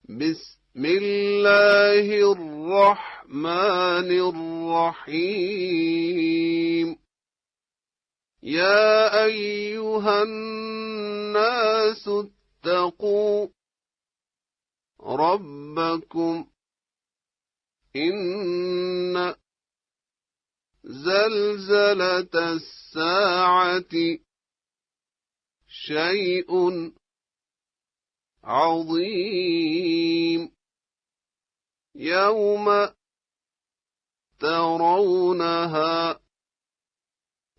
بسم الله الرحمن الرحيم يا أيها الناس اتقوا ربكم إن زلزلة الساعة شيء عظيم يوم ترونها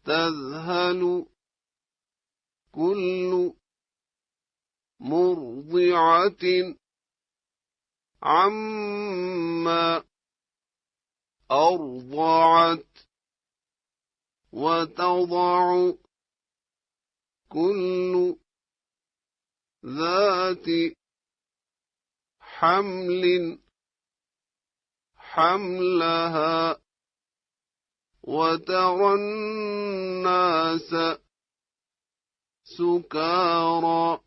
تذهل كل مرضعة عما أرضعت وتضع كل ذات حمل حملها وترى الناس سكارى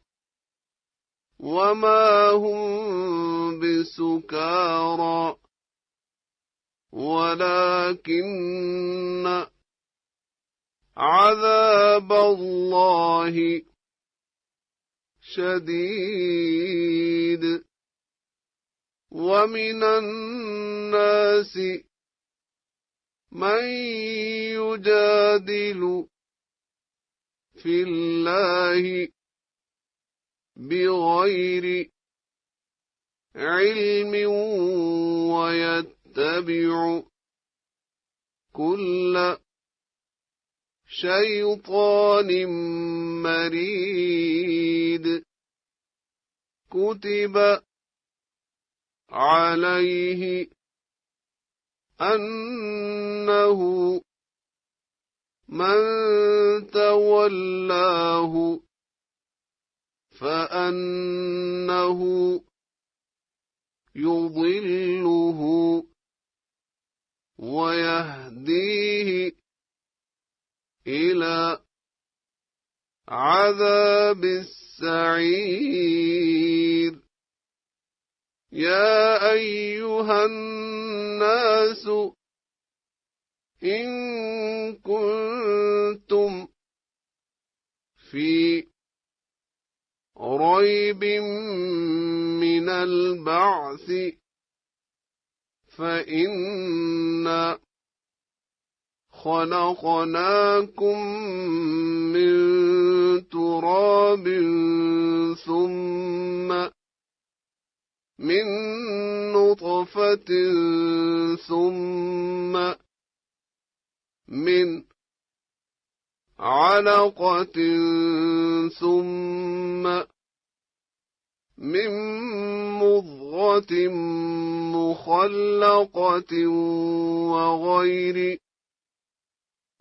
وما هم بسكارى ولكن عذاب الله شديد ومن الناس من يجادل في الله بغير علم ويتبع كل شيطان مريد كتب عليه أنه من تولاه فأنه يضله ويهديه إلى عذاب السعير يا أيها الناس إن كنتم في ريب من البعث فإنا خلقناكم من تراب ثم من نطفة ثم من علقة ثم من مضغة مخلقة وغير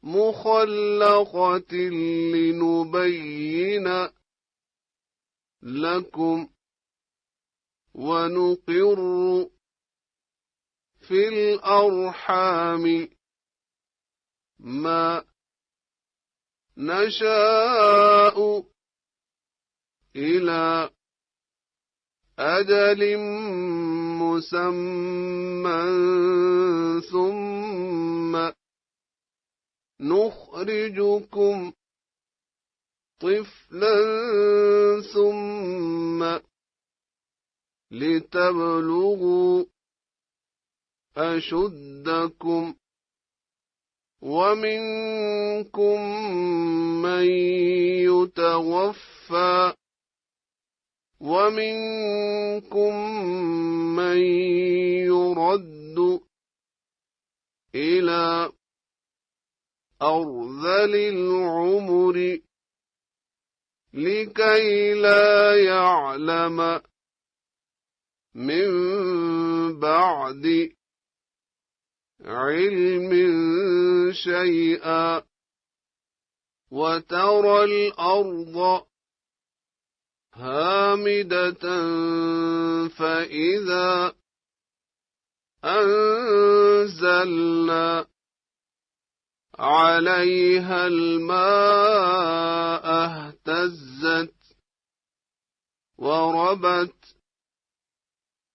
مخلقة لنبين لكم ونقر في الأرحام ما نشاء إلى أجل مسمى ثم نخرجكم طفلا ثم لتبلغوا أشدكم ومنكم من يتوفى ومنكم من يرد إلى أرذل العمر لكي لا يعلم من بعد علم شيئا وترى الأرض هامدة فإذا أنزلنا عليها الماء اهتزت وربت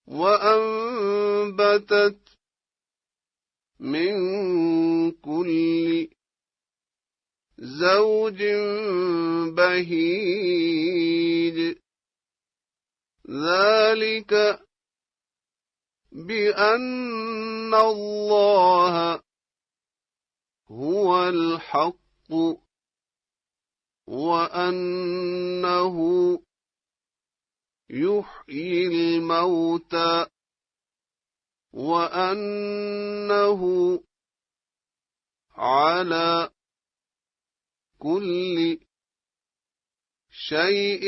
وأنبتت من كل زوج بهيج ذلك بأن الله هو الحق وأنه يحيي الموتى وأنه على كل شيء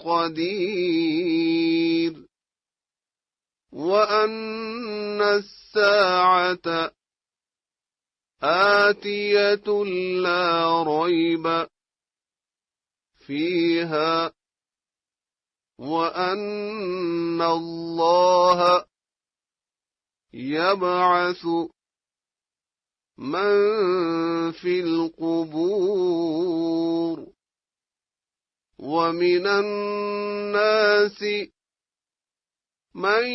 قدير وأن الساعة آتية لا ريب فيها وأن الله يبعث من في القبور ومن الناس من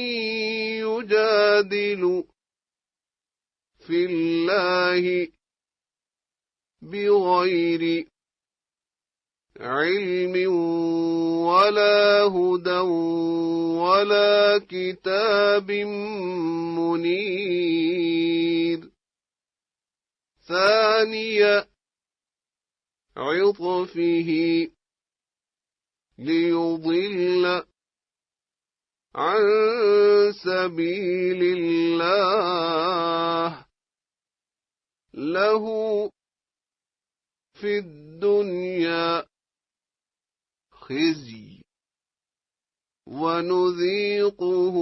يجادل في الله بغير علم ولا هدى ولا كتاب منير ثاني عطفه ليضل عن سبيل الله له في الدنيا خزي ونذيقه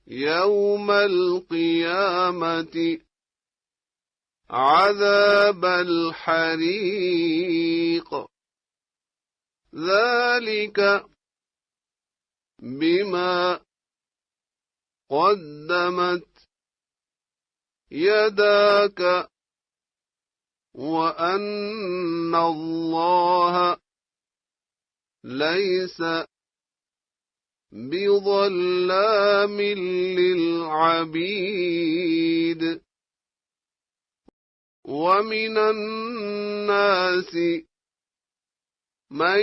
يوم القيامة عذاب الحريق ذلك بما قدمت يداك وأن الله ليس بظلام للعبيد ومن الناس من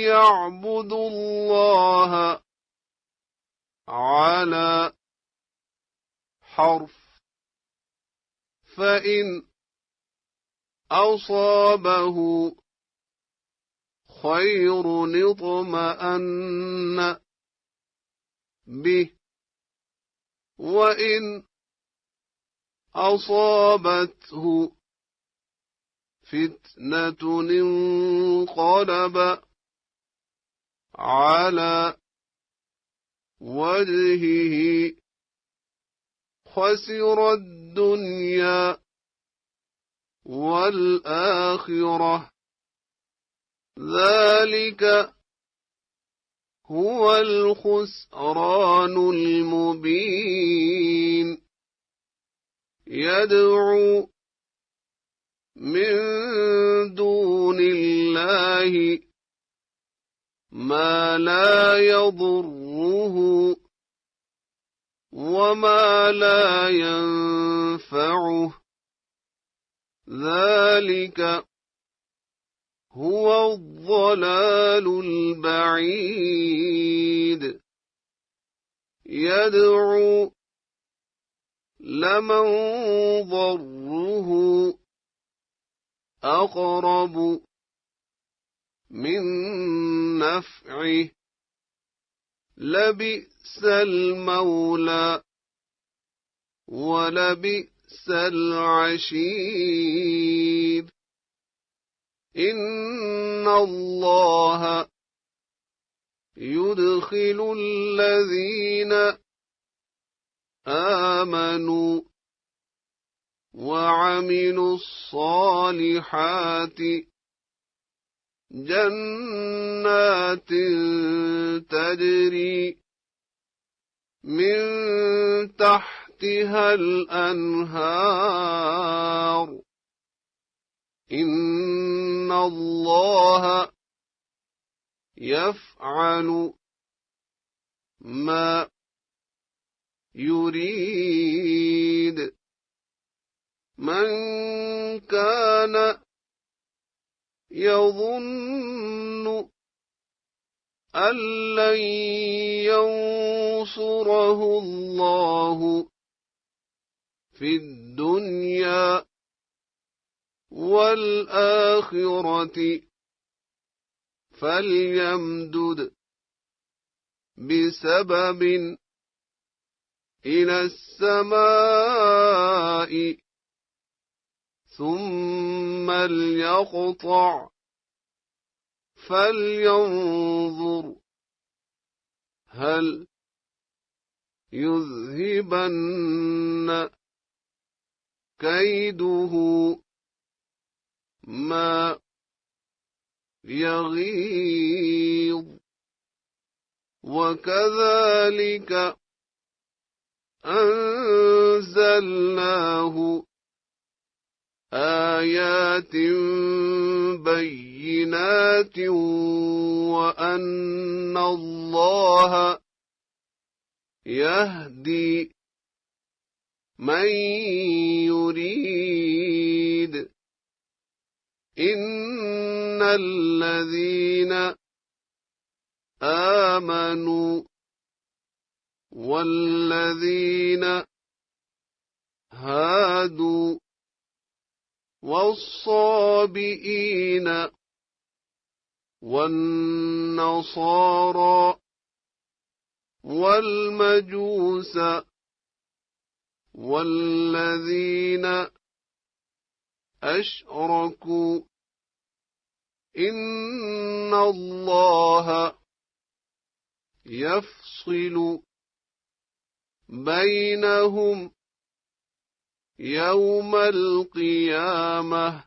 يعبد الله على حرف فإن أصابه خير اطمأن به وإن أصابته فتنة انقلب على وجهه خسر الدنيا والآخرة ذلك هو الخسران المبين يدعو من دون الله ما لا يضره وما لا ينفعه ذلك هو الضلال البعيد يدعو لمن ضره أقرب من نفعه لبئس المولى ولبئس العشير إن الله يدخل الذين آمنوا وعملوا الصالحات جنات تجري من تحتها الأنهار إن الله يفعل ما يريد من كان يظن أن لن ينصره الله في الدنيا والآخرة فليمدد بسبب إلى السماء ثم ليقطع فلينظر هل يذهبن كيده ما يغيظ وكذلك أنزلناه آيات بينات وأن الله يهدي من يريد إن الذين آمنوا والذين هادوا والصابئين والنصارى والمجوس والذين أشركوا إن الله يفصل بينهم يوم القيامة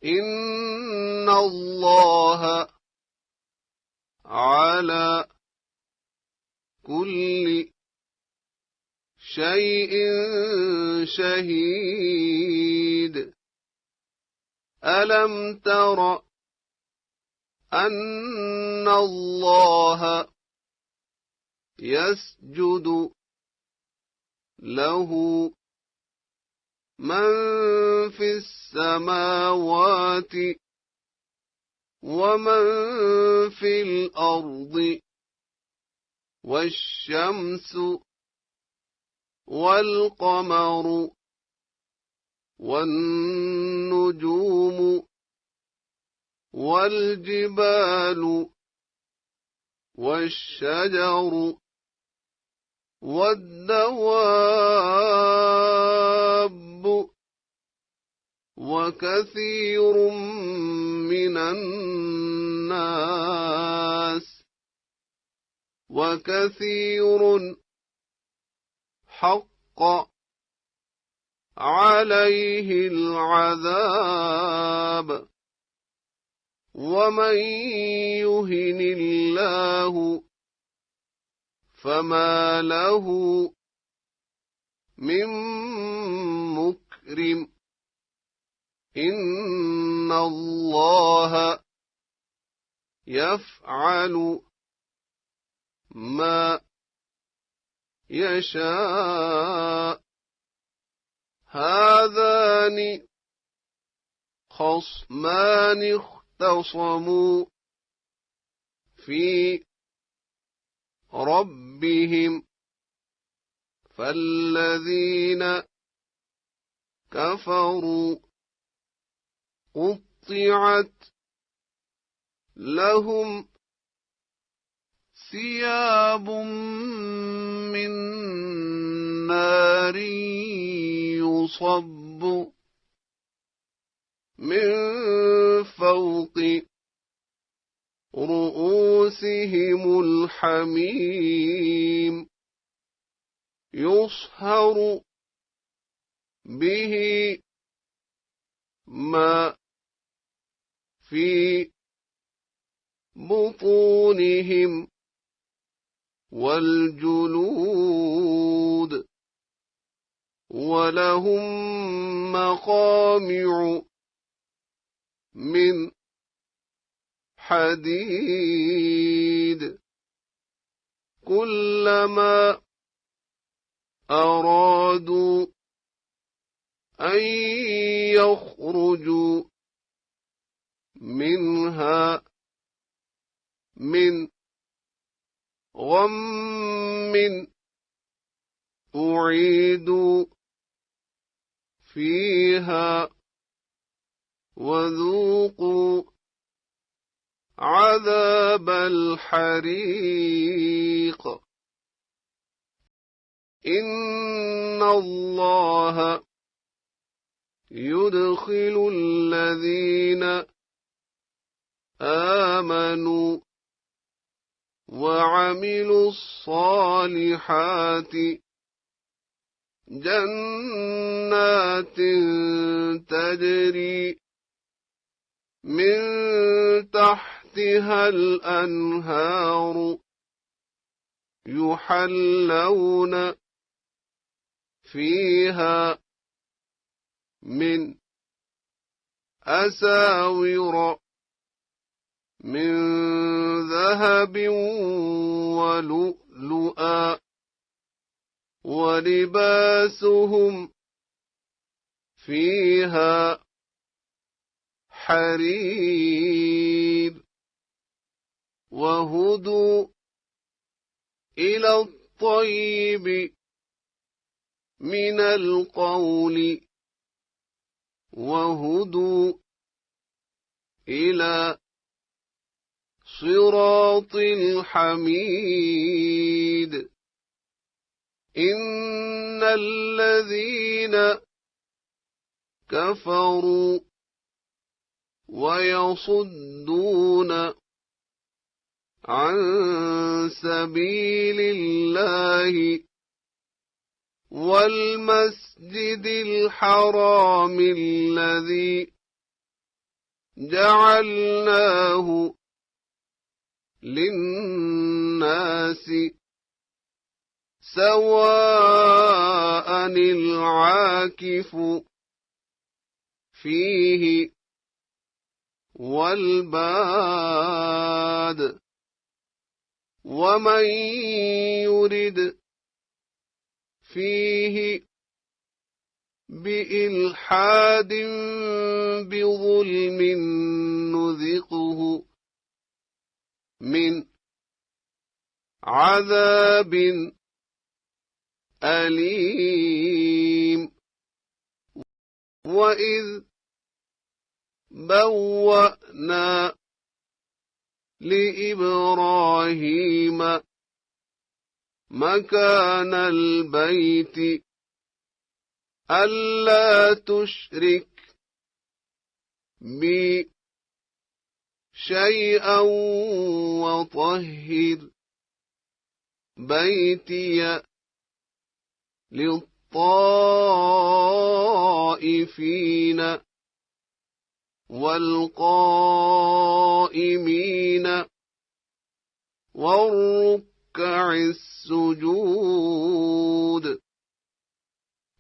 إن الله على كل شيء شهيد ألم تر أن الله يسجد له من في السماوات ومن في الأرض والشمس والقمر والنجوم والجبال والشجر والدواب وكثير من الناس وكثير حق عليه العذاب ومن يهن الله فما له من مكرم إن الله يفعل ما يشاء هذان خصمان اختصموا في ربهم فالذين كفروا قطعت لهم ثياب من نار يصب من فوق رؤوسهم الحميم يصهر به ما في بطونهم والجلود ولهم مقامع من حديد كلما أرادوا أن يخرجوا منها من غم أعيدوا فيها وذوقوا عذاب الحريق إن الله يدخل الذين آمنوا وعملوا الصالحات جنات تجري من تحتها الأنهار يحلون فيها من أساور من ذهب ولؤلؤا ولباسهم فيها حرير وهدوا إلى الطيب من القول وهدوا إلى صراط الحميد إن الذين كفروا ويصدون عن سبيل الله والمسجد الحرام الذي جعلناه للناس سواء العاكف فيه والباد ومن يرد فيه بإلحاد بظلم نذقه من عذاب أليم وإذ بوأنا لإبراهيم مكان البيت ألا تشرك بي شيئا وطهر بيتي للطائفين والقائمين والركع السجود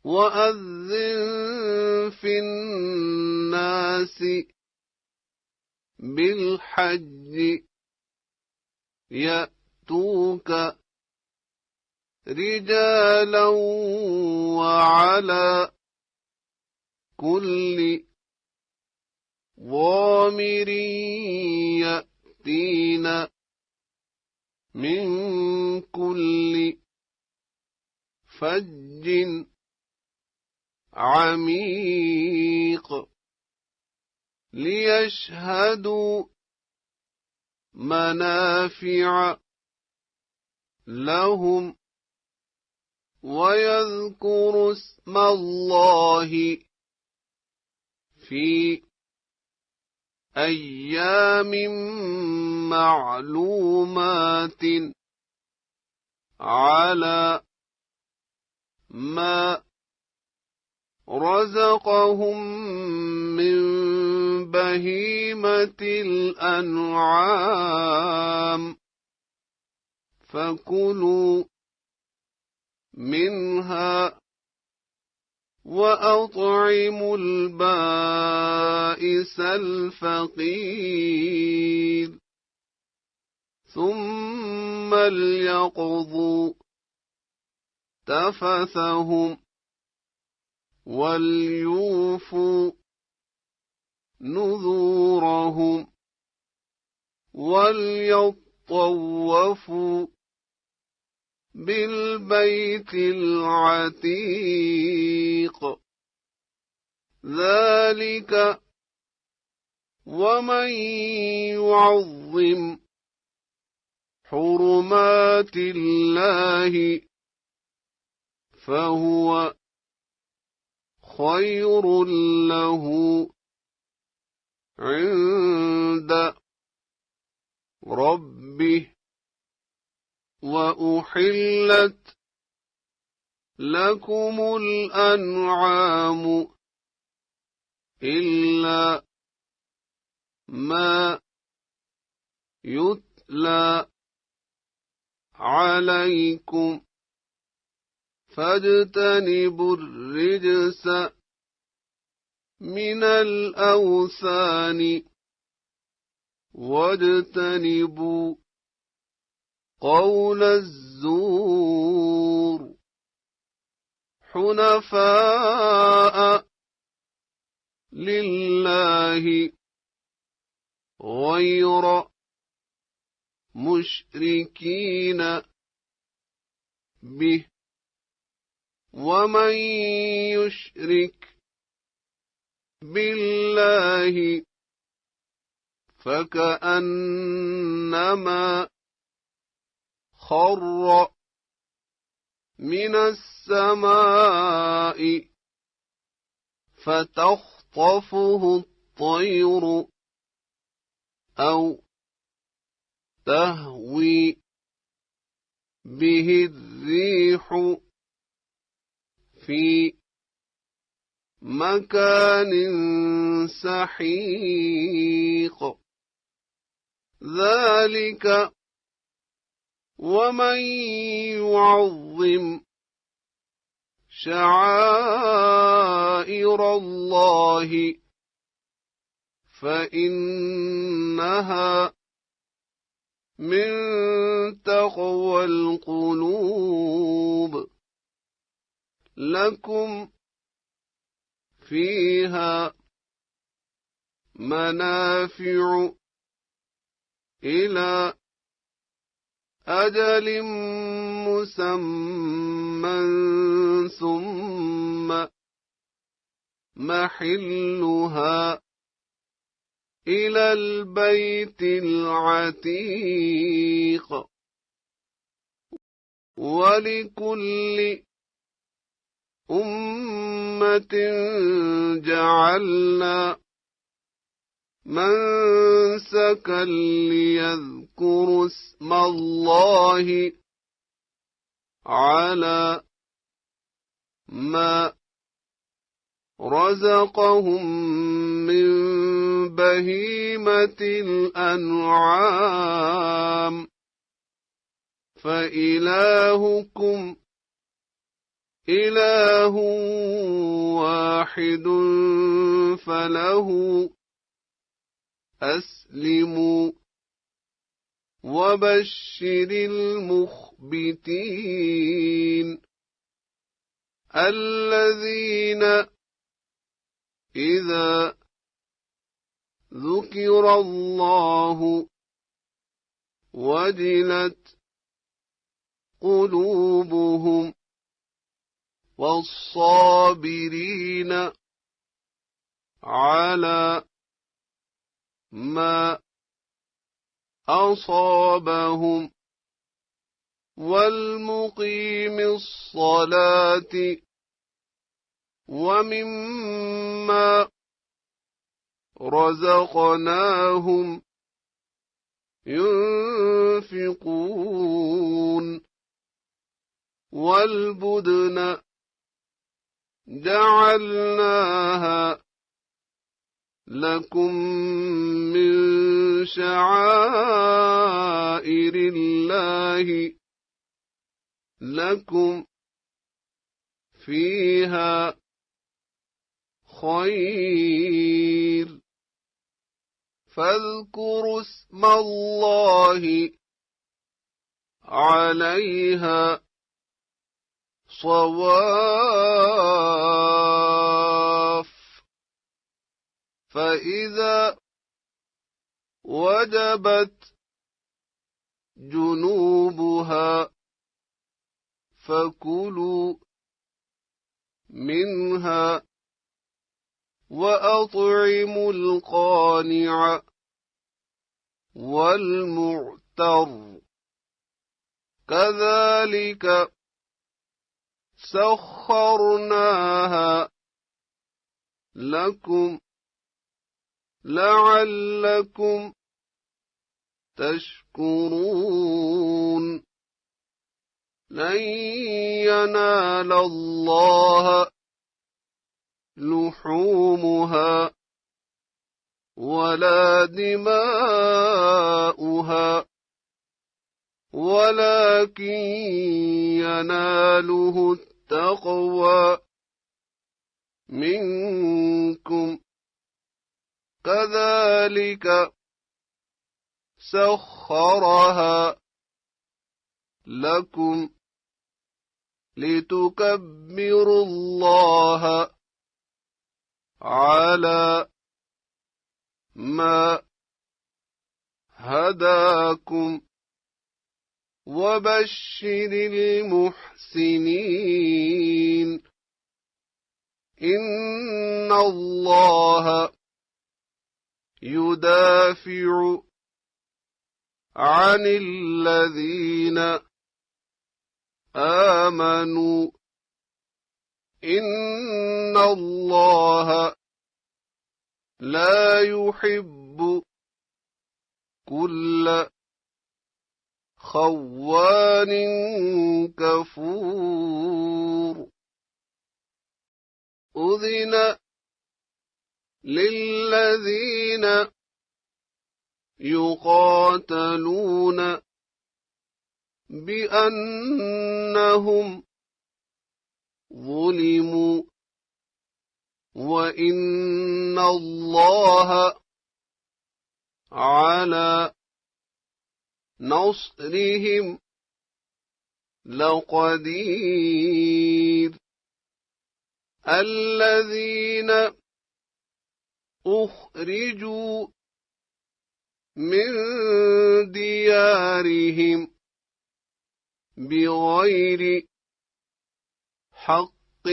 وأذن في الناس بالحج يأتوك رجالا وعلى كل ضامر يأتين من كل فج عميق ليشهدوا منافع لهم ويذكروا اسم الله في أيام معلومات على ما رزقهم من بهيمة الأنعام فكلوا منها وأطعموا البائس الفقير ثم ثم ليقضوا تفثهم وليوفوا نذورهم وليطوفوا بالبيت العتيق ذلك ومن يعظم حرمات الله فهو خير له عند ربه وأحلت لكم الأنعام إلا ما يتلى عليكم فاجتنبوا الرجس من الأوثان واجتنبوا قول الزور حنفاء لله غير مشركين به ومن يشرك بالله فكأنما خر من السماء فتخطفه الطير أو تهوي به الريح في مكان سحيق ذلك ومن يعظم شعائر الله فإنها من تقوى القلوب لكم فيها منافع إلى أجل مسمى ثم محلها إلى البيت العتيق ولكل أمة جعلنا منسكا ليذكروا اسم الله على ما رزقهم من بهيمة الأنعام فإلهكم إله واحد فله أسلموا وبشر المخبتين الذين إذا ذكر الله وجلت قلوبهم والصابرين على ما أصابهم والمقيم الصلاة ومما رزقناهم ينفقون والبدن جعلناها لكم من شعائر الله لكم فيها خير فاذكروا اسم الله عليها صواف فإذا وجبت جنوبها فكلوا منها وأطعموا القانع والمعتر كذلك سخرناها لكم لعلكم تشكرون لن ينال الله لحومها ولا دماؤها ولكن يناله التقوى منكم كذلك سخرها لكم لتكبروا الله على ما هداكم وبشر المحسنين إن الله يدافع عن الذين آمنوا إن الله لا يحب كل خوان كفور أذن للذين يقاتلون بأنهم ظلموا وإن الله على نصرهم لقدير الذين أخرجوا من ديارهم بغير حق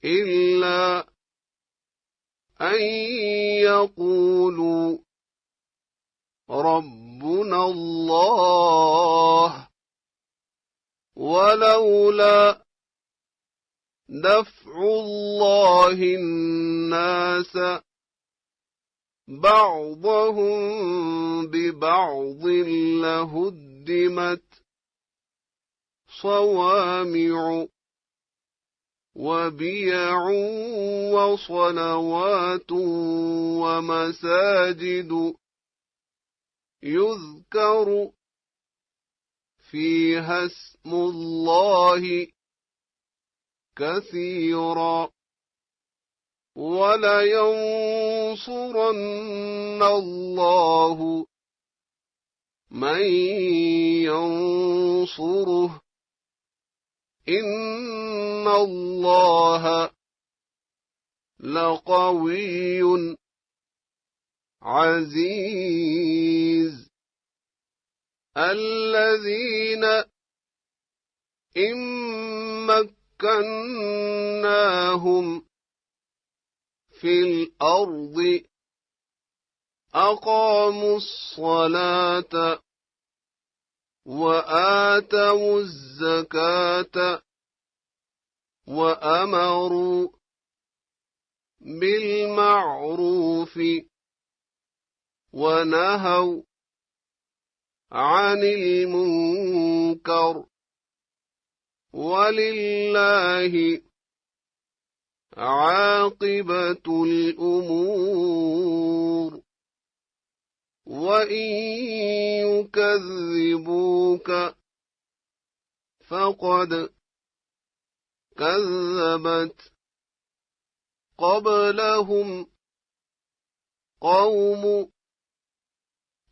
إلا أن يقولوا ربنا الله ولولا دفع الله الناس بعضهم ببعض لهدمت صوامع وبيع وصلوات ومساجد يذكر فيها اسم الله كثيرا ولينصرن الله من ينصره إن الله لقوي عزيز الذين إن مكناهم في الأرض أقاموا الصلاة وآتوا الزكاة وأمروا بالمعروف ونهوا عن المنكر ولله عاقبة الأمور وإن يكذبوك فقد كذبت قبلهم قوم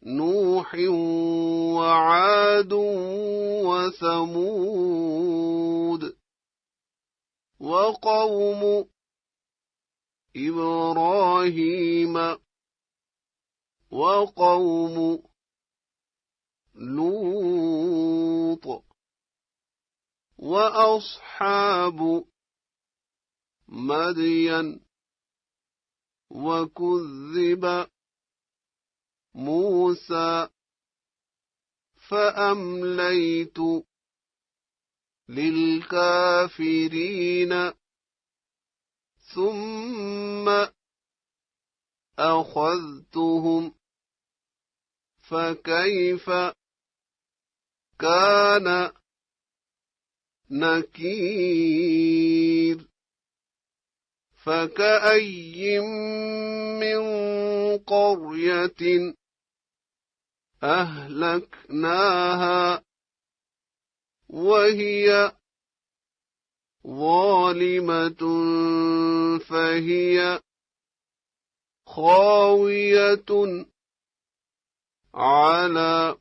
نوح وعاد وثمود وقوم إبراهيم وقوم لوط وأصحاب مدين وكذب موسى فأمليت للكافرين ثم أخذتهم فكيف كان نكير فكأي من قرية أهلكناها وهي ظالمة فهي خاوية على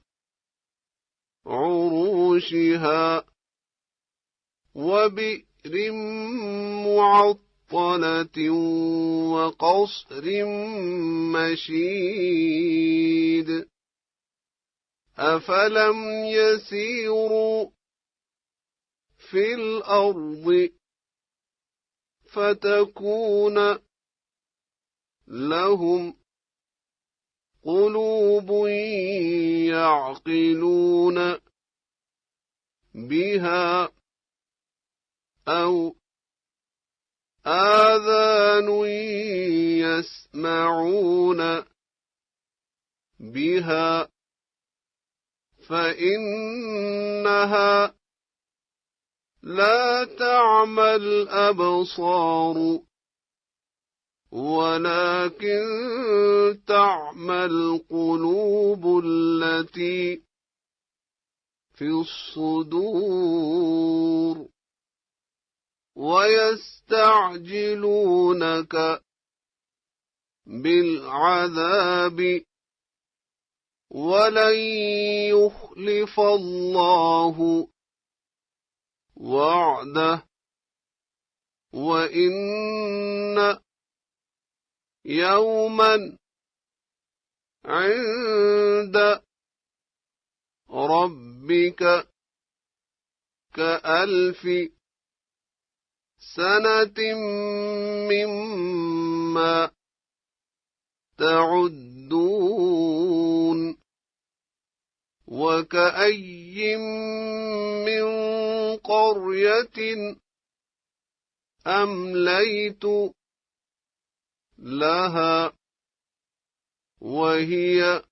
عروشها وبئر معطلة وقصر مشيد أفلم يسيروا في الأرض فتكون لهم قلوب يعقلون بها أو آذان يسمعون بها فإنها لا تعمى الأبصار ولكن تعمى القلوب التي في الصدور ويستعجلونك بالعذاب ولن يخلف الله وعده وإن يوما عند ربك كألف سنة مما تعدون وكأي من قرية أمليت لها وهي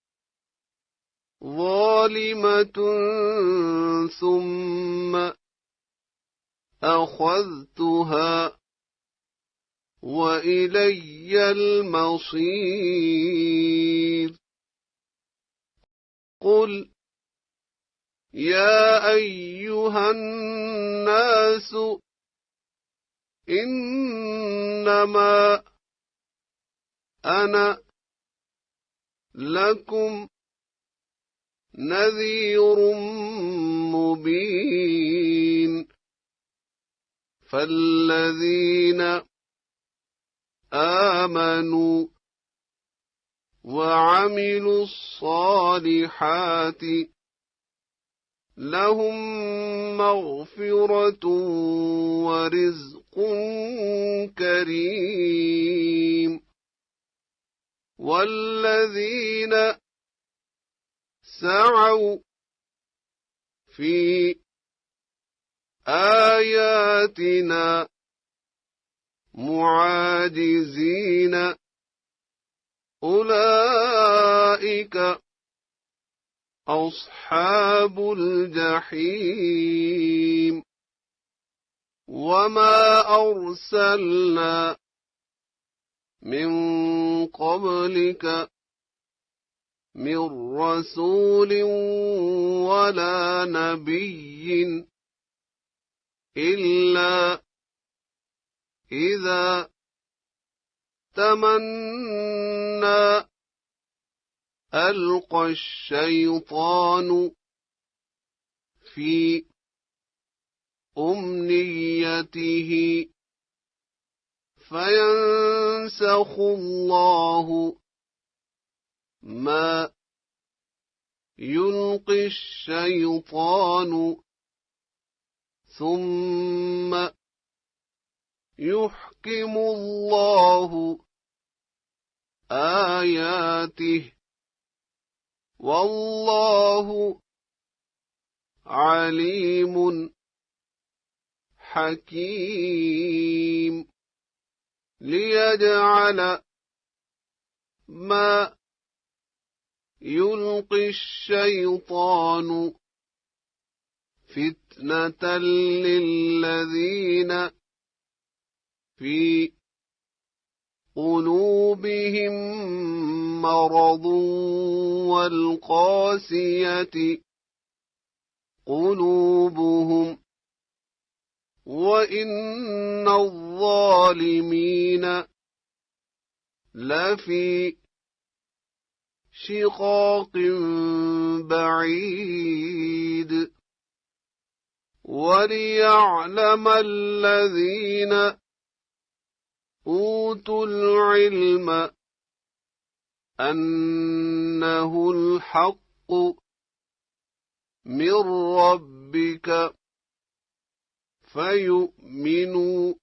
ظالمة ثم أخذتها وإلي المصير قل يا أيها الناس إنما أنا لكم نذير مبين فالذين آمنوا وعملوا الصالحات لهم مغفرة ورزق كريم والذين سعوا في آياتنا معاجزين أولئك أصحاب الجحيم وما أرسلنا من قبلك من رسول ولا نبي إلا إذا تمنى ألقى الشيطان في أمنيته فينسخ الله ما يلقي الشيطان ثم يحكم الله آياته والله عليم حكيم ليجعل ما يلقي الشيطان فتنة للذين في قلوبهم مرض والقاسية قلوبهم وإن الظالمين لفي شقاق بعيد وليعلم الذين أوتوا العلم أنه الحق من ربك فيؤمنوا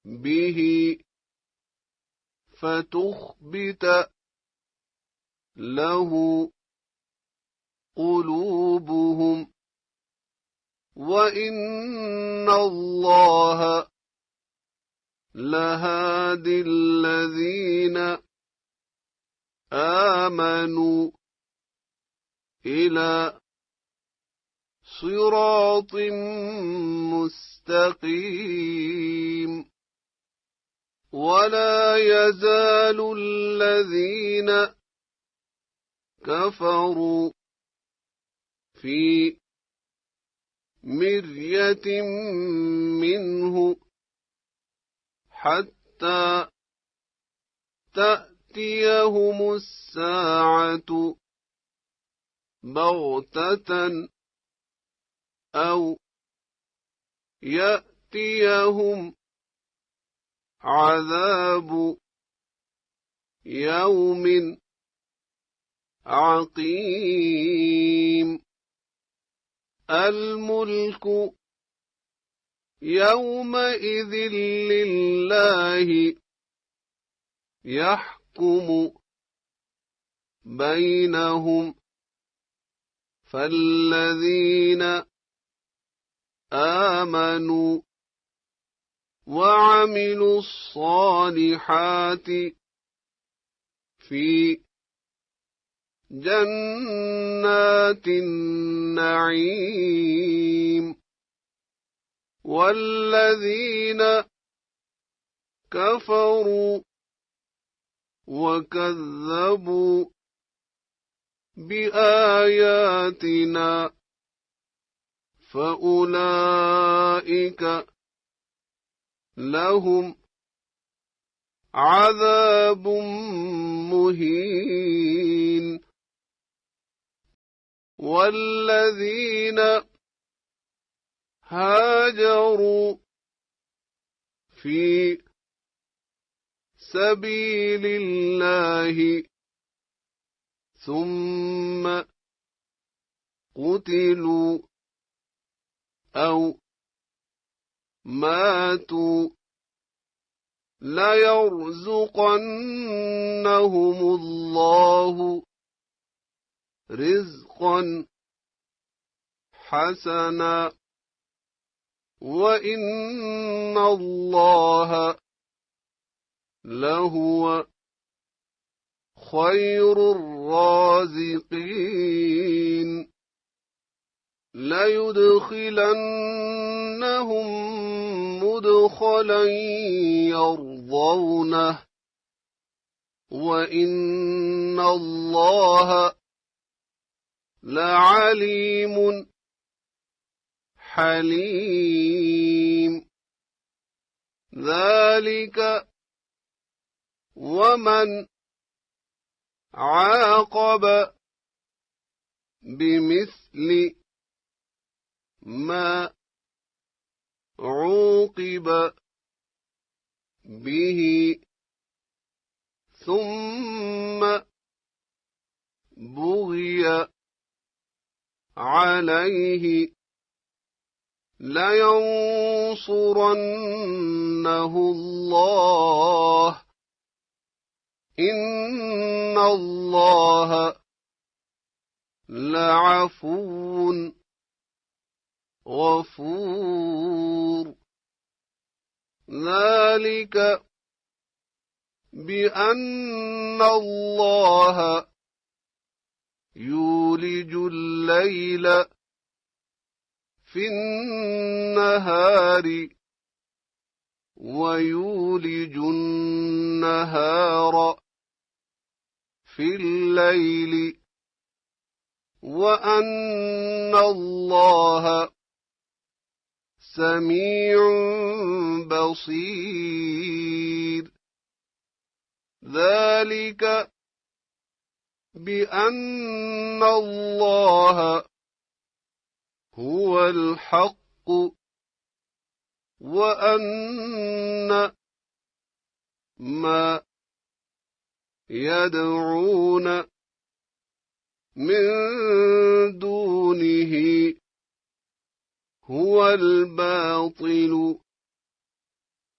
به فتخبت له قلوبهم وإن الله لهادي الذين آمنوا إلى صراط مستقيم ولا يزال الذين كفروا في مرية منه حتى تأتيهم الساعة بغتة أو يأتيهم عذاب يوم عقيم الملك يومئذ لله يحكم بينهم فالذين آمنوا وعملوا الصالحات في جنات النعيم والذين كفروا وكذبوا بآياتنا فأولئك لهم عذاب مهين والذين هاجروا في سبيل الله ثم قتلوا أو ماتوا ليرزقنهم الله رزقا حسنا وإن الله لهو خير الرازقين ليدخلنهم مدخلا يرضونه وإن الله لعليم حليم ذلك ومن عاقب بمثل ما عوقب به ثم بغي عليه لينصرنه الله إن الله لعفو غفور ذلك بأن الله يولج الليل في النهار ويولج النهار في الليل وأن الله سميع بصير ذلك بأن الله هو الحق وأن ما يدعون من دونه هو الباطل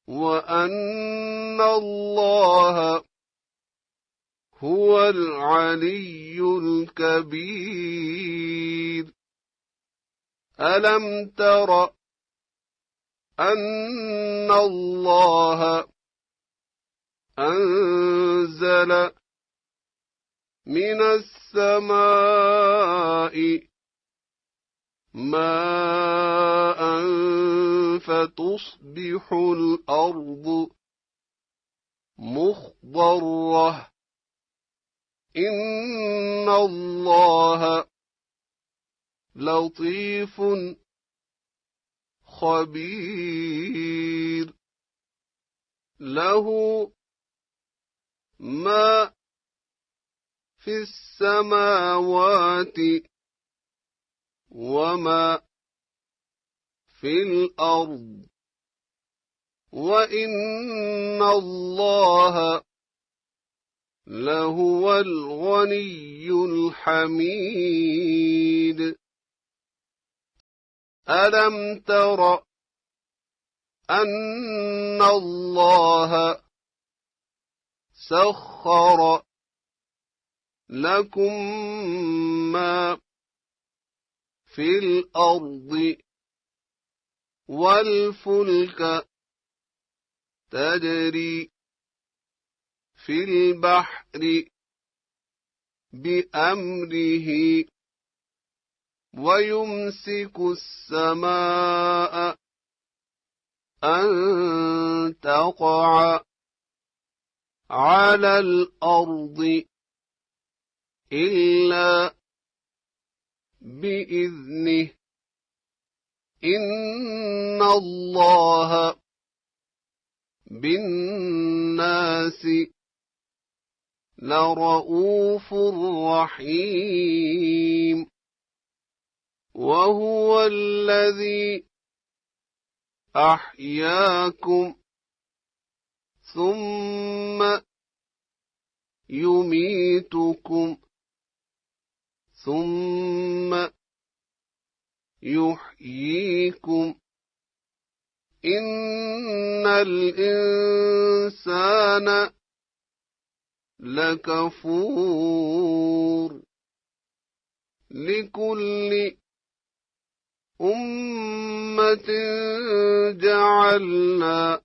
وأن الله هو العلي الكبير ألم تر أن الله أنزل من السماء ماء فتصبح الأرض مخضرة إن الله لطيف خبير له ما في السماوات وما في الأرض وإن الله لهو الغني الحميد ألم تر أن الله سخر لكم ما في الأرض والفلك تجري في البحر بأمره ويمسك السماء أن تقع على الأرض إلا بإذنه إن الله بالناس لرؤوف رحيم وهو الذي أحياكم ثم يميتكم ثم يحييكم إن الإنسان لكفور لكل أمة جعلنا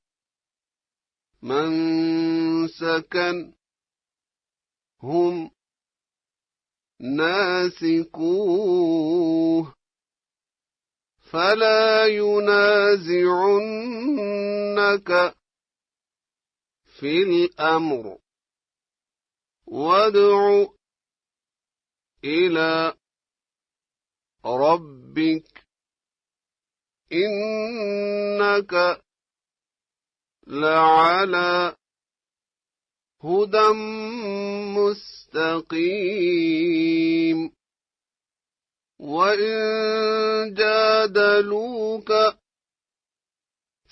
منسكا هم ناسكوه فلا ينازعنك في الأمر وادع إلى ربك إنك لعلى هدى مستقيم وإن جادلوك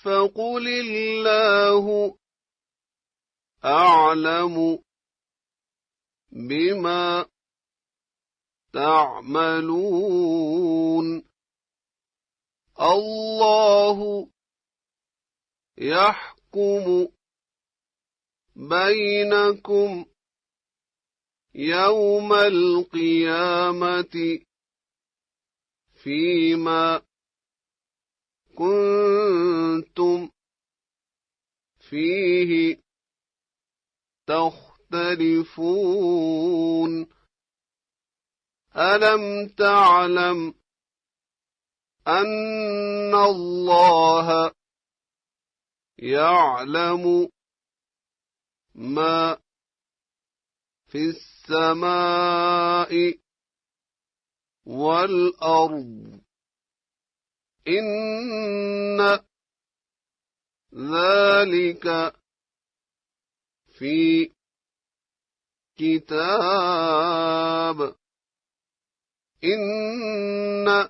فقل الله أعلم بما تعملون الله يحكم بينكم يوم القيامة فيما كنتم فيه تختلفون ألم تعلم أن الله يعلم ما في السماء والأرض إن ذلك في كتاب إن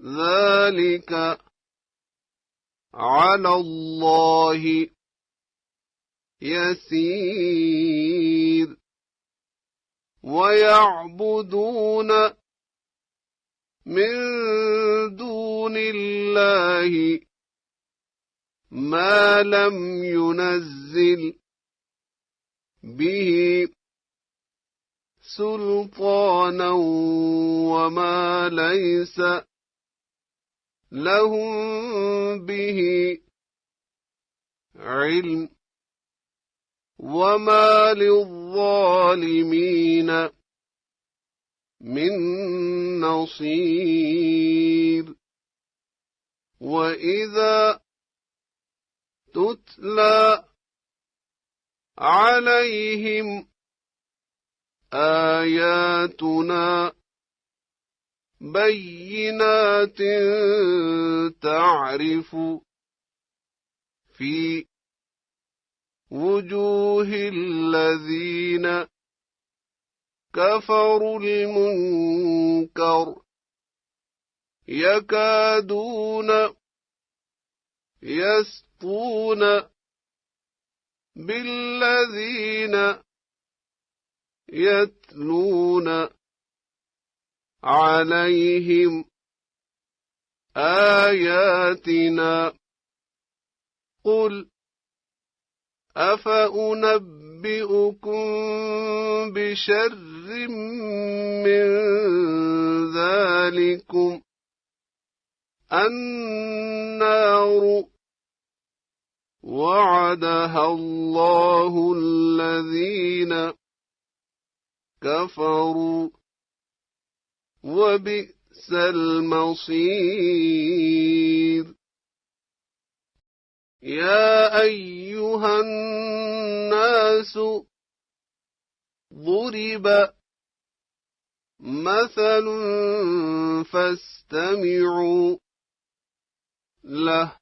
ذلك على الله يسير ويعبدون من دون الله ما لم ينزل به سلطانا وما ليس لهم به علم وما للظالمين من نصير وإذا تتلى عليهم آياتنا بينات تعرف في وجوه الذين كفروا المنكر يكادون يسطون بالذين يتلون عليهم آياتنا قل أفأنبئكم بشر من ذلكم النار وعدها الله الذين كفروا وبئس المصير يا أيها الناس ضرب مثل فاستمعوا له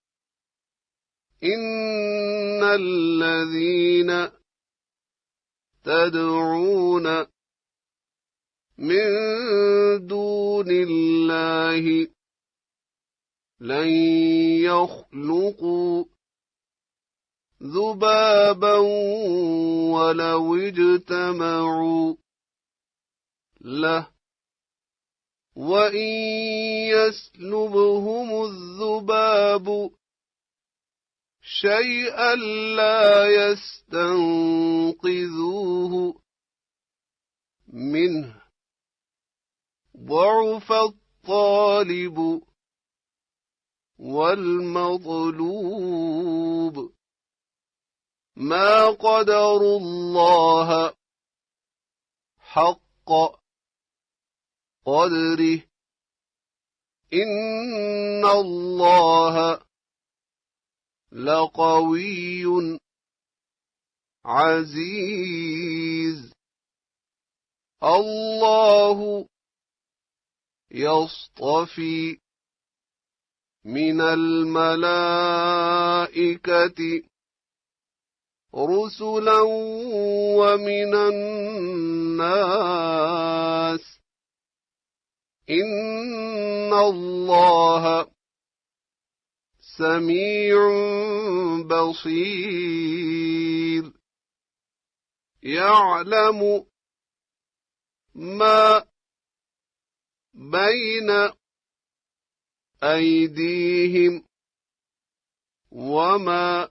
إن الذين تدعون من دون الله لن يخلقوا ذبابا ولو اجتمعوا له وإن يسلبهم الذباب شيئا لا يستنقذوه منه ضعف الطالب والمطلوب ما قدروا الله حق قدره إن الله لقوي عزيز الله يصطفي من الملائكة رسلا ومن الناس إن الله سميع بصير يعلم ما بين أيديهم وما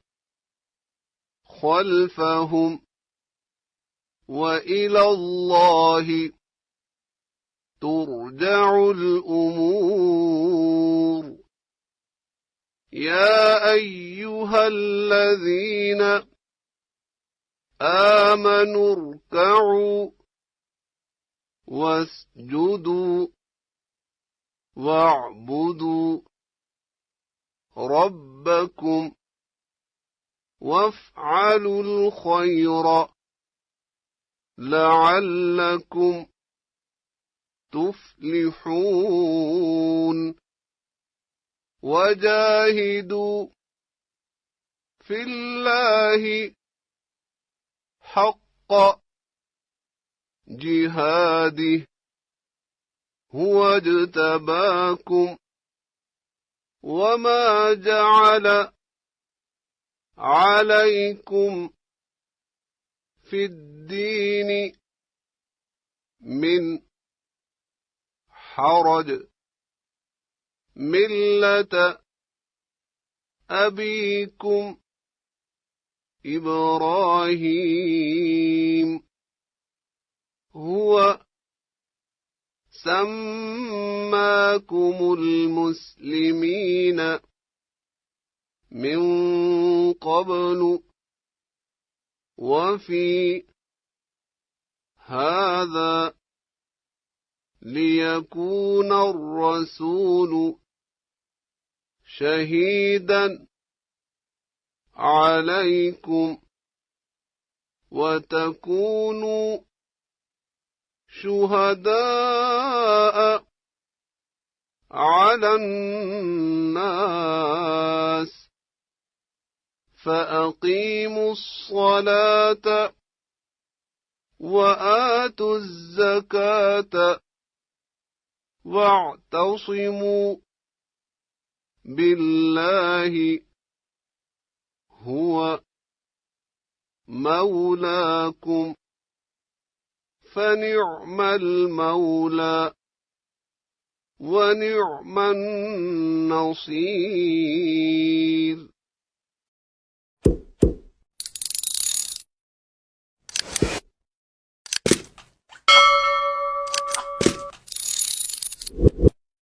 خلفهم وإلى الله ترجع الأمور يا أيها الذين آمنوا اركعوا واسجدوا واعبدوا ربكم وافعلوا الخير لعلكم تفلحون وجاهدوا في الله حق جهاده هو اجتباكم وما جعل عليكم في الدين من حرج ملة أبيكم إبراهيم هو سماكم المسلمين من قبل وفي هذا ليكون الرسول شهيدا عليكم وتكونوا شهداء على الناس فأقيموا الصلاة وآتوا الزكاة واعتصموا بالله هو مولاكم فنعم المولى ونعم النصير